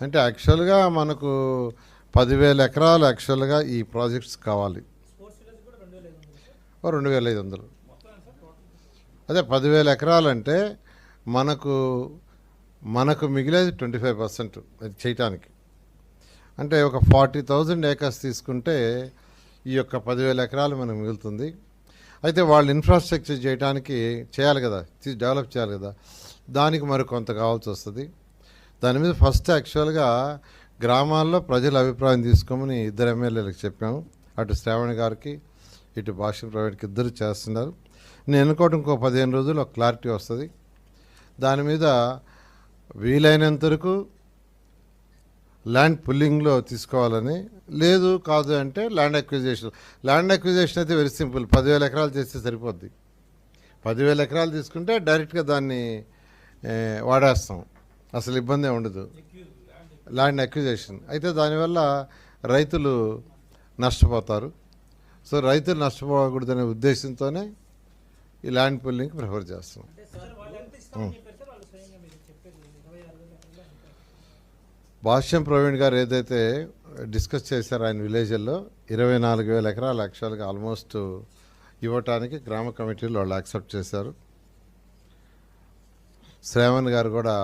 అంటే యాక్చువల్గా మనకు 10,000 ఎకరాలు యాక్చువల్గా ఈ ప్రాజెక్ట్స్ కావాలి. 2,500. అదే 10,000 ఎకరాలంటే మనకు మనకు మిగిలేది 25% అది చేయటానికి. అంటే ఒక 40,000 ఏకర్స్ తీసుకుంటే ఈ యొక్క 10,000 ఎకరాలు మనకు మిగులుతుంది. అయితే వాళ్ళు ఇన్ఫ్రాస్ట్రక్చర్ చేయడానికి చేయాలి కదా, డెవలప్ చేయాలి కదా, దానికి మరి కొంత కావాల్సి వస్తుంది. దాని మీద ఫస్ట్ యాక్చువల్గా గ్రామాల్లో ప్రజల అభిప్రాయం తీసుకోమని 2 ఎమ్మెల్యేలకు చెప్పాము. అటు శ్రావణ్ గారికి ఇటు భాష్యం ప్రైవేట్కి ఇద్దరు చేస్తున్నారు. నేను అనుకోవడం ఇంకో 15 రోజుల్లో క్లారిటీ వస్తుంది. దాని మీద వీలైనంత వరకు ల్యాండ్ పుల్లింగ్లో తీసుకోవాలని, లేదు కాదు అంటే ల్యాండ్ అక్విజిషన్. ల్యాండ్ అక్విజిషన్ అయితే వెరీ సింపుల్, 10,000 ఎకరాలు చేస్తే సరిపోద్ది. 10,000 ఎకరాలు తీసుకుంటే డైరెక్ట్గా దాన్ని వాడేస్తాం, అసలు ఇబ్బంది ఉండదు. ల్యాండ్ అక్విజిషన్ అయితే దానివల్ల రైతులు నష్టపోతారు. సో రైతులు నష్టపోకూడదనే ఉద్దేశంతోనే ఈ ల్యాండ్ పుల్లింగ్కి ప్రిఫర్ చేస్తున్నాం. భాష్యం ప్రవీణ్ గారు ఏదైతే డిస్కస్ చేశారో ఆయన విలేజ్లో 24,000 ఎకరాలు యాక్చువల్గా ఆల్మోస్ట్ ఇవ్వటానికి గ్రామ కమిటీలు వాళ్ళు యాక్సెప్ట్ చేశారు. శ్రావణ్ గారు కూడా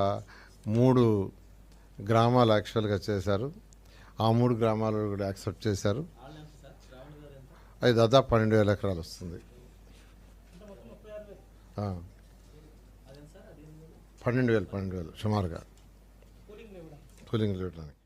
3 గ్రామాలు యాక్చువల్గా చేశారు. ఆ 3 గ్రామాలు కూడా యాక్సెప్ట్ చేశారు. అది దాదాపు 12,000 ఎకరాలు వస్తుంది. 12,000 సుమారుగా కూలింగ్ ఇవ్వడానికి.